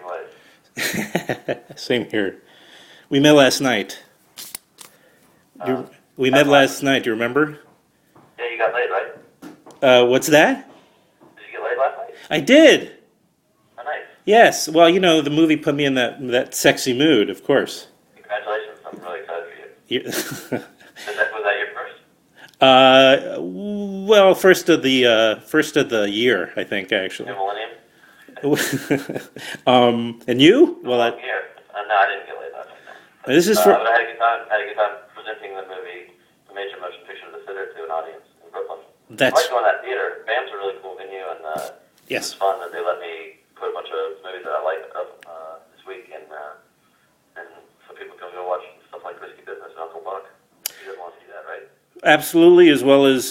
ways. Same here. We met last night. We met last night. Do you remember? Yeah, you got laid, right? What's that? Did you get laid last night? I did. Oh, nice. Yes. Well, the movie put me in that sexy mood, of course. Congratulations. I'm really excited for you. Yeah. Was that your first? Well, first of the year, I think actually. New millennium? And you? Well, Year. No, I didn't get laid last night. No. this is But for. I had a good time. I had a good time presenting the movie, the major motion picture, The Sitter, to an audience in Brooklyn. I That's like going to that theater. BAM's a really cool venue, and yes. it's fun that they let me put a bunch of movies that I like up this week, and so people can go watch stuff like Risky Business and Uncle Buck. You guys want to see that, right? Absolutely, as well as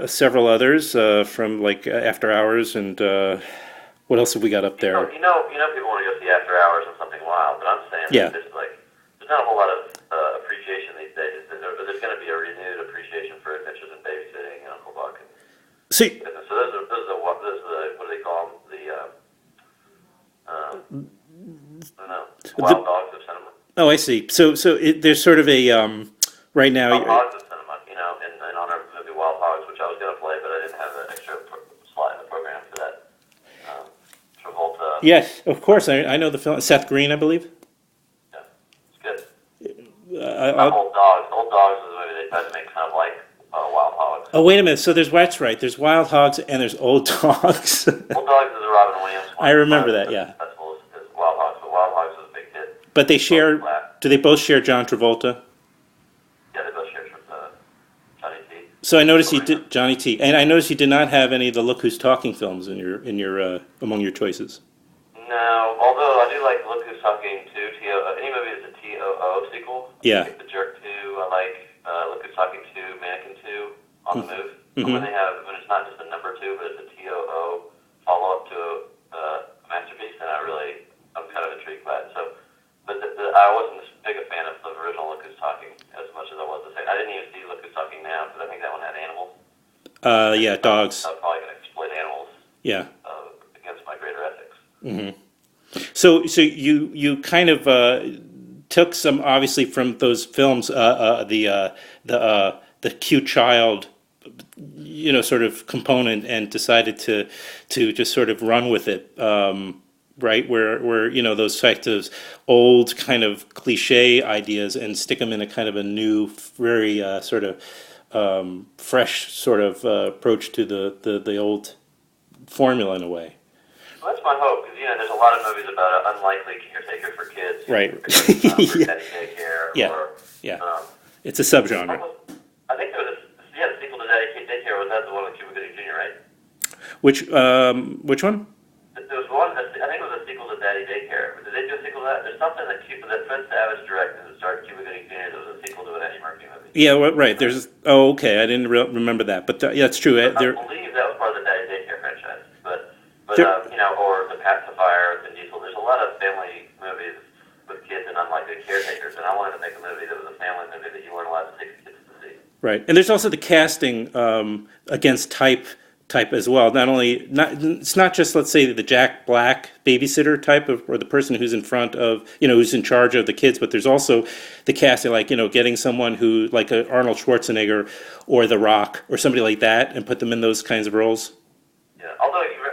several others from like After Hours and what else have we got up there? You know, people want to go see After Hours and something wild, but I'm saying Yeah. there's not a whole lot of appreciation these days. There's going to be a renewed appreciation for Adventures in Babysitting and Uncle Buck. See, So those are what do they call them? I don't know, wild dogs of cinema. oh, I see. So there's sort of a right now. Wild Hogs of cinema, in honor of the movie Wild Hogs, which I was going to play, but I didn't have an extra slot in the program for that. Travolta. Yes, of course. I know the film. Seth Green, I believe. Yeah, it's good. I'll, Old Dogs. Old Dogs is a movie they tried to make kind of like Wild Hogs. oh, wait a minute. So that's right. There's Wild Hogs and there's Old Dogs. Old Dogs is a Robin Williams one. I remember that. Yeah. That's Wild Hogs, but Wild Hogs was a big hit. But they share. Do they both share John Travolta? Yeah, they both share Johnny T. So I noticed you did Johnny T, and I noticed you did not have any of the Look Who's Talking films in your among your choices. No, although I do like Look Who's Talking 2, any movie that's a TOO sequel. Yeah. Like The Jerk 2, I like Look Who's Talking 2, Mannequin 2, On the Move. Mm-hmm. When it's not just a number 2, but it's a TOO follow-up to a masterpiece, and I'm kind of intrigued by it. So, but I wasn't as big a fan of the original Look Who's Talking as much as I was the second. I didn't even see Look Who's Talking Now, because I think that one had animals. Yeah, dogs. I'm probably going to exploit animals Yeah. against my greater ethics. Mm-hmm. So you kind of took some obviously from those films the cute child sort of component and decided to just sort of run with it, right, where those types of old kind of cliche ideas and stick them in a kind of a new very sort of fresh sort of approach to the old formula in a way. Well, that's my hope, because there's a lot of movies about an unlikely caretaker for kids, right? For daddy daycare, yeah, or it's a subgenre. I think there was the sequel to Daddy Daycare was that the one with Cuba Gooding Jr., right? Which one? There was one. I think it was a sequel to Daddy Daycare. Did they do a sequel to that? There's something that Fred Savage directed that starred Cuba Gooding Jr. That was a sequel to an Eddie Murphy movie. Yeah, right. There's okay. I didn't remember that, but yeah, it's true. I believe that was part of the Daddy Daycare franchise, but or The Pacifier, Vin Diesel. There's a lot of family movies with kids and unlikely caretakers, and I wanted to make a movie that was a family movie that you weren't allowed to take kids to see. Right, and there's also the casting against type as well. It's not just, let's say, the Jack Black babysitter type or the person who's in front of who's in charge of the kids, but there's also the casting like getting someone who like a Arnold Schwarzenegger or The Rock or somebody like that and put them in those kinds of roles. Yeah, although if you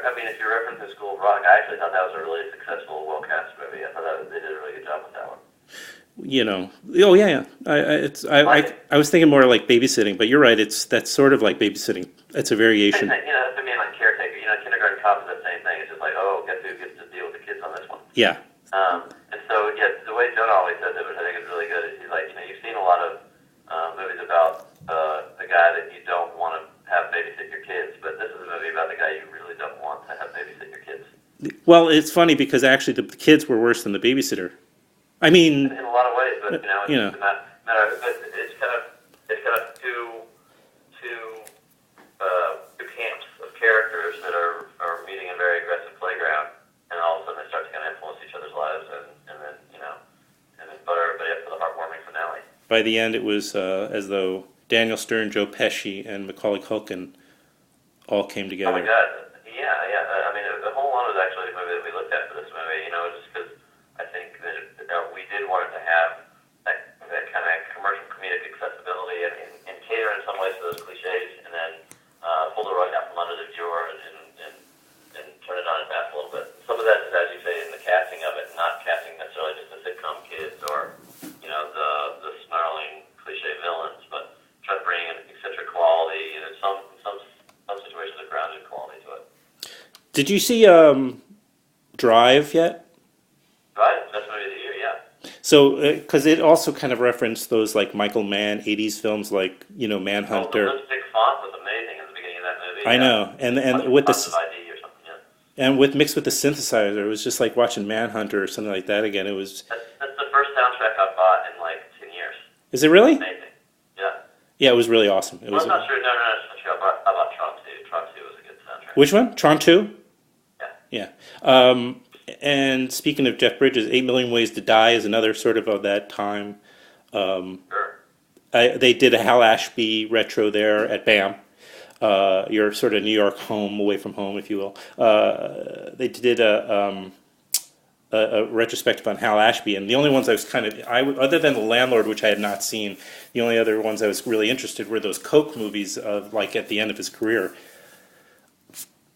reference the School of Rock, I actually thought that was a really successful, well-cast movie. I thought they did a really good job with that one. Oh yeah. I was thinking more like babysitting, but you're right. That's sort of like babysitting. It's a variation. Like caretaker. Kindergarten Cop is the same thing. It's just like, guess who gets to deal with the kids on this one? Yeah. And so the way Jonah always says it, which I think is really good, is he's like, you've seen a lot of movies about the guy that you don't want to have babysit your kids, but this is a movie about the guy you really don't want to have babysit your kids. Well, it's funny because actually the kids were worse than the babysitter. I mean, in a lot of ways, but it's a matter of, it's kind of two camps of characters that are meeting a very aggressive playground, and all of a sudden they start to kind of influence each other's lives, and then butter everybody up for the heartwarming finale. By the end, it was as though Daniel Stern, Joe Pesci, and Macaulay Culkin all came together. Oh my God, yeah. The Home Alone was actually the movie that we looked at for this movie. It was Did you see Drive yet? Right? Best movie of the year, yeah. So, because it also kind of referenced those like Michael Mann '80s films, like Oh, the Manhunter. lipstick font was amazing at the beginning of that movie. I Yeah. know, and Lots, with lots of this, ID or something. Yeah. and with mixed with the synthesizer, it was just like watching Manhunter or something like that again. It was. That's the first soundtrack I've bought in like 10 years. Is it really? Amazing. Yeah. Yeah, it was really awesome. It Well, was. I'm not sure. No, that's not true. I bought Tron 2. Tron 2 was a good soundtrack. Which one? Tron 2? Yeah. Yeah. And speaking of Jeff Bridges, 8 Million Ways to Die is another sort of that time. Sure. They did a Hal Ashby retro there at BAM. Your sort of New York home, away from home, if you will. They did a retrospective on Hal Ashby, and the only ones I was other than The Landlord, which I had not seen, the only other ones I was really interested were those Coke movies, like at the end of his career.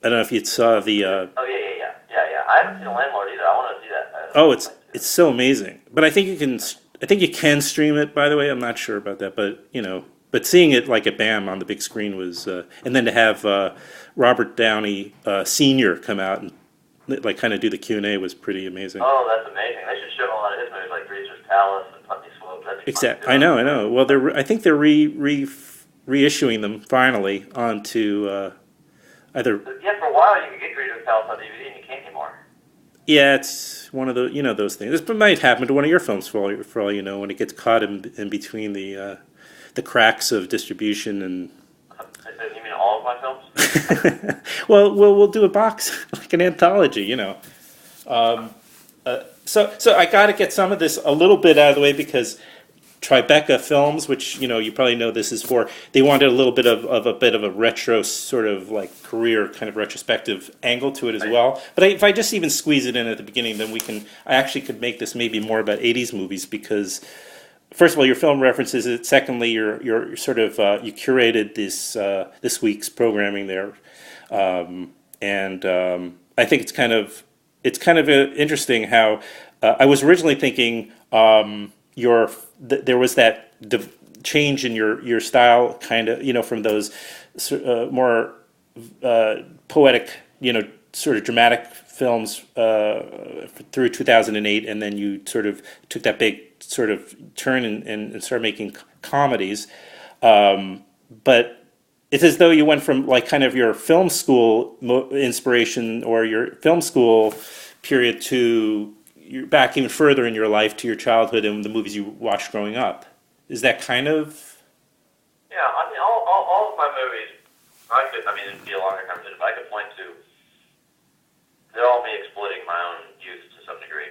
I don't know if you saw the. Oh, yeah. I haven't seen The Landlord either. I want to see that. Oh, it's so amazing. But I think you can. I think you can stream it. By the way, I'm not sure about that, but but seeing it like at BAM on the big screen was, and then to have Robert Downey Sr. come out and like kind of do the Q&A was pretty amazing. Oh, that's amazing. They should show a lot of his movies like Greaser's Palace and Putney Swope. Exactly. I know. Well, I think they're reissuing them finally onto either. Yeah, for a while you could get Greaser's Palace on DVD and you can't anymore. Yeah, it's one of the those things. This might happen to one of your films for all you know, when it gets caught in between the cracks of distribution and. You mean all of my films? Well, we'll do a box like an anthology, So I got to get some of this a little bit out of the way because Tribeca Films, which you probably know this is for, they wanted a little bit of a retro sort of like career kind of retrospective angle to it as well. But if I just even squeeze it in at the beginning, then I actually could make this maybe more about '80s movies because. First of all, your film references it. Secondly, you're sort of you curated this week's programming there, and I think it's kind of interesting how I was originally thinking there was that change in your style, kind of from those more poetic, sort of dramatic films through 2008, and then you sort of took that big sort of turn and started making comedies. But it's as though you went from like kind of your film school inspiration or your film school period to you're back even further in your life to your childhood and the movies you watched growing up. Is that kind of? Yeah, I mean, all of my movies, it'd be a longer conversation, but I could point to, they're all me exploiting my own youth to some degree.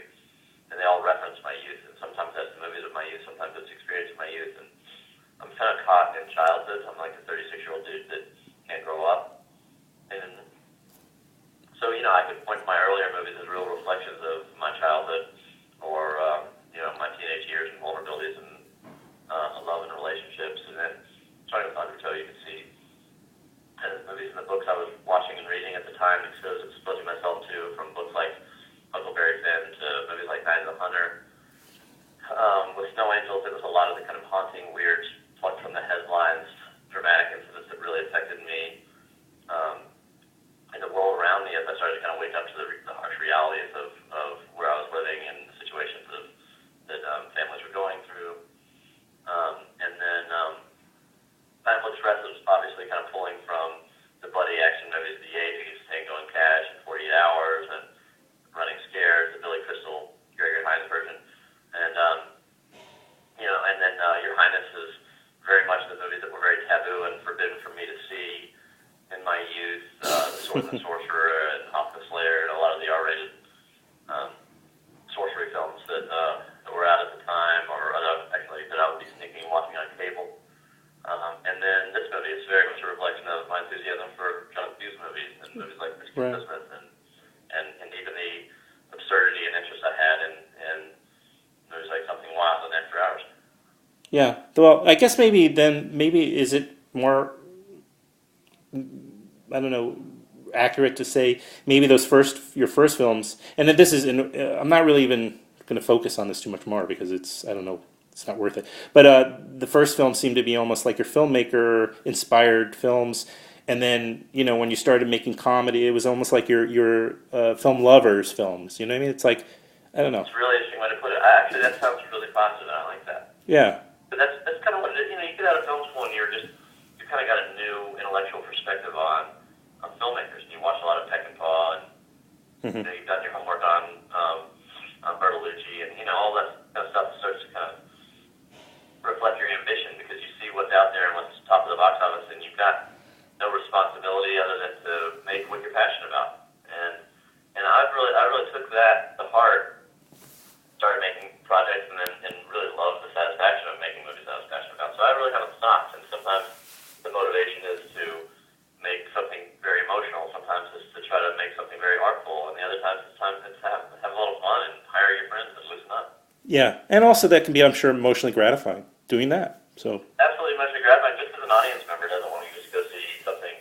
And they all reference my youth, and sometimes that's the movies of my youth, sometimes it's experience of my youth, and I'm kind of caught in childhood. I'm like a 36-year-old dude that can't grow up. And so, I could point to my earlier movies as real reflections of my childhood, or, my teenage years and vulnerabilities and love and relationships, and then starting with Undertow, you can see kind of the movies and the books I was watching and reading at the time, exposing myself to, from books like Huckleberry Finn to movies like Night of the Hunter. With Snow Angels, there was a lot of the kind of haunting, weird, plucked from the headlines, dramatic incidents that really affected me. And the world around me as I started to kind of wake up to the harsh realities of where I was living and the situations that families were going through. And then Pineapple Express was obviously kind of pulling from the bloody action movies of the '80s, Tango and Cash and 48 Hours and Running Scared, the Billy Crystal, Gregory Hines version. And, and then Your Highness is very much the movies that were very taboo and forbidden for me to see in my youth, The Sword and the Sorcerer and Hoffa Slayer and a lot of the R-rated sorcery films that were out at the time, or actually that I would be sneaking watching on cable. And then this movie is very much a reflection of my enthusiasm for John Hughes movies and movies like Whiskey Christmas and even the absurdity and interest I had in movies like Something Wild and After Hours. Yeah. Well, I guess maybe is it more, I don't know, accurate to say maybe your first films, and then this is, I'm not really even going to focus on this too much more because it's not worth it. But the first films seem to be almost like your filmmaker inspired films, and then when you started making comedy, it was almost like your film lovers films. You know what I mean? It's like, I don't know. It's a really interesting way to put it. Actually, that sounds really positive. I like that. Yeah. But that's kind of what it is. You get out of film school and you kind of got a new intellectual perspective on filmmakers. And you watch a lot of Peckinpah, and you've done your homework on Bertolucci, and all that kind of stuff starts to kind of reflect your ambition, because you see what's out there and what's top of the box office, and you've got no responsibility other than to make what you're passionate about. And I really took that to heart. Started making projects, and really loved the satisfaction of making movies that I was passionate about. So I really haven't stopped. And sometimes the motivation is to make something very emotional. Sometimes it's to try to make something very artful, and the other times it's time to have a little fun and hire your friends and loosen up. Yeah, and also that can be, I'm sure, emotionally gratifying doing that. So absolutely emotionally gratifying. Just as an audience member doesn't want you to just go see something,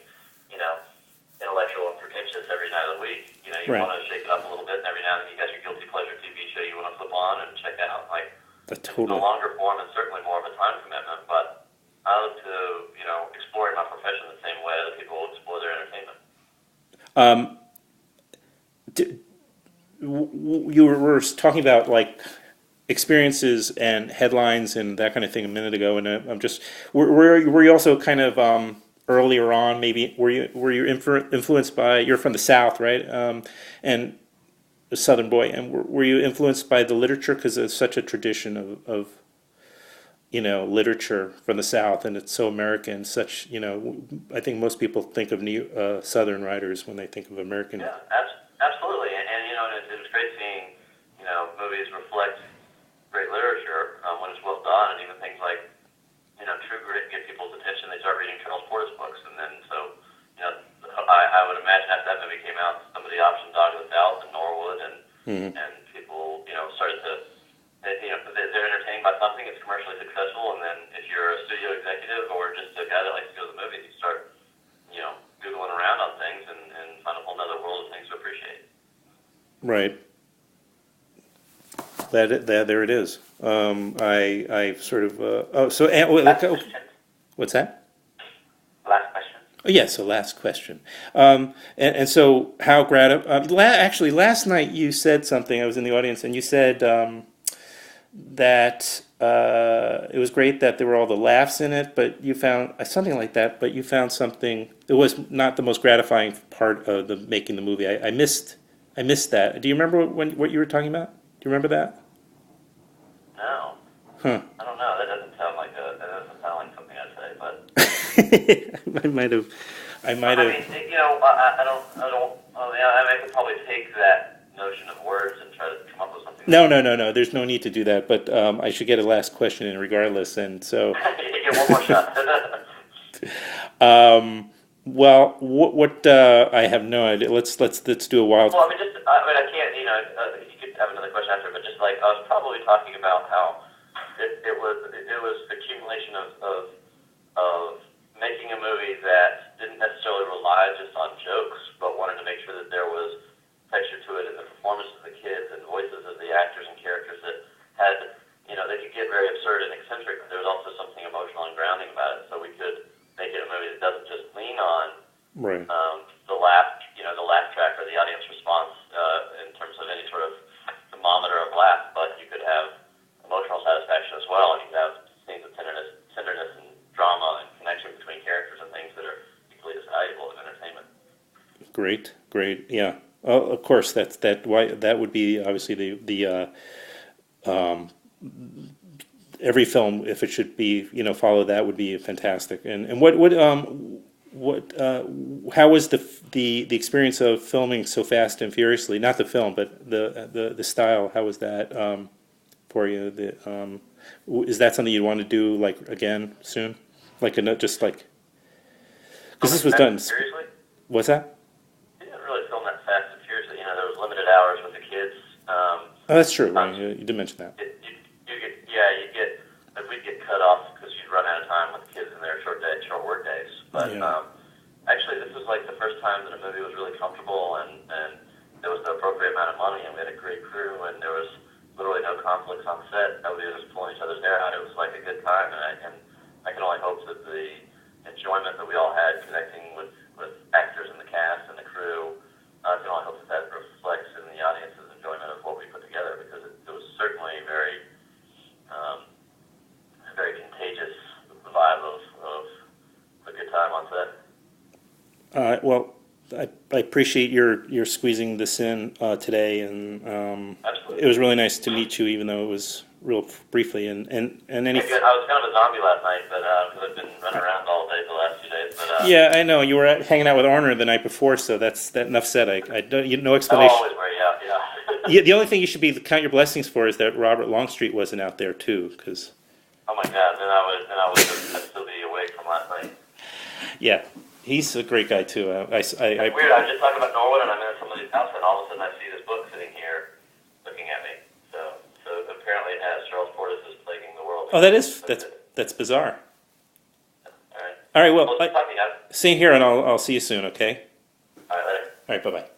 intellectual and pretentious every night of the week. You right. want to shake it up a little bit, and every now and then you got your guilty pleasure TV show you want to flip on and check out. Like, totally. It's a longer form and certainly more of a time commitment, but I look to, exploring my profession the same way other people explore their entertainment. You were talking about like experiences and headlines and that kind of thing a minute ago, and I'm just were you also kind of earlier on, maybe were you influenced by, you're from the South, right? And a Southern boy, and were you influenced by the literature, because there's such a tradition of literature from the South, and it's so American. Such I think most people think of Southern writers when they think of American. Yeah, absolutely, and it was great seeing movies reflect great literature when it's well done, and even things like True Grit get people's attention. They start reading Charles Portis books, and then I would imagine after that movie came out, somebody optioned Dog of the South and Norwood, and people started to they're entertained by something. It's commercially successful, and then if you're a studio executive or just a guy that likes to go to the movies, you start googling around on things and find a whole other world of things to appreciate. Right. There it is. I sort of what's that? Last question. Oh, yeah, so last question. And so how actually last night you said something, I was in the audience, and you said that it was great that there were all the laughs in it, but you found something like that, but you found something, it was not the most gratifying part of making the movie. I missed that. Do you remember what you were talking about? Do you remember that? No. Huh. I don't know. That doesn't sound like something I'd say, but I might have. I mean, I could probably take that notion of words and try to come up with something. No. There's no need to do that. But I should get a last question in regardless, and so. Get one more shot. Well, what I have no idea. Let's do a wild. Well, I can't. You could have another question after, but just like I was probably talking about how it was accumulation of making a movie that didn't necessarily rely just on jokes, but wanted to make sure that there was texture to it in the performance of the kids and voices of the actors and characters that had, they could get very absurd and eccentric, but there was also something emotional and grounding about it. So we could make it a movie that doesn't just lean on right. the laugh track or the audience response in terms of any sort of thermometer of laugh, but you could have emotional satisfaction as well, and you could have scenes of tenderness and drama and connection between characters and things that are equally as valuable as entertainment. Great, yeah. Of course, that would be obviously the every film, if it should be follow that, would be fantastic. And how was the experience of filming so fast and furiously? Not the film, but the style. How was that for you? Is that something you'd want to do like again soon? Because this was done. Seriously? What's that? You didn't really film that fast and furiously. There was limited hours with the kids. Oh, that's true. You did mention that. We'd get cut off because you'd run out of time with the kids in their short work days. But actually, this was like the first time that a movie was really comfortable, and there was the appropriate amount of money, and we had a great crew, and there was literally no conflicts on set. Nobody was pulling each other's hair out. It was like a good time, and I can only hope that the enjoyment that we all had connecting with Well, I appreciate your squeezing this in today, and Absolutely. it was really nice to meet you, even though it was real briefly. And any. Good. I was kind of a zombie last night, but because I've been running around all day the last few days. But Yeah, I know you were hanging out with Arner the night before, so that's that. Enough said. I don't. No I'll explanation. always wear you out. Yeah. Yeah, the only thing you should be count your blessings for is that Robert Longstreet wasn't out there too, because. Oh my God! I'd still be awake from last night. Yeah, he's a great guy too. It's weird. I was just talking about Norwood, and I'm in somebody's house, and all of a sudden I see this book sitting here, looking at me. So apparently it has Charles Fortis is plaguing the world. Oh, that's bizarre. All right. All right, well, Well, talk to you guys. same here, and I'll see you soon. Okay. All right. Later. All right, bye bye.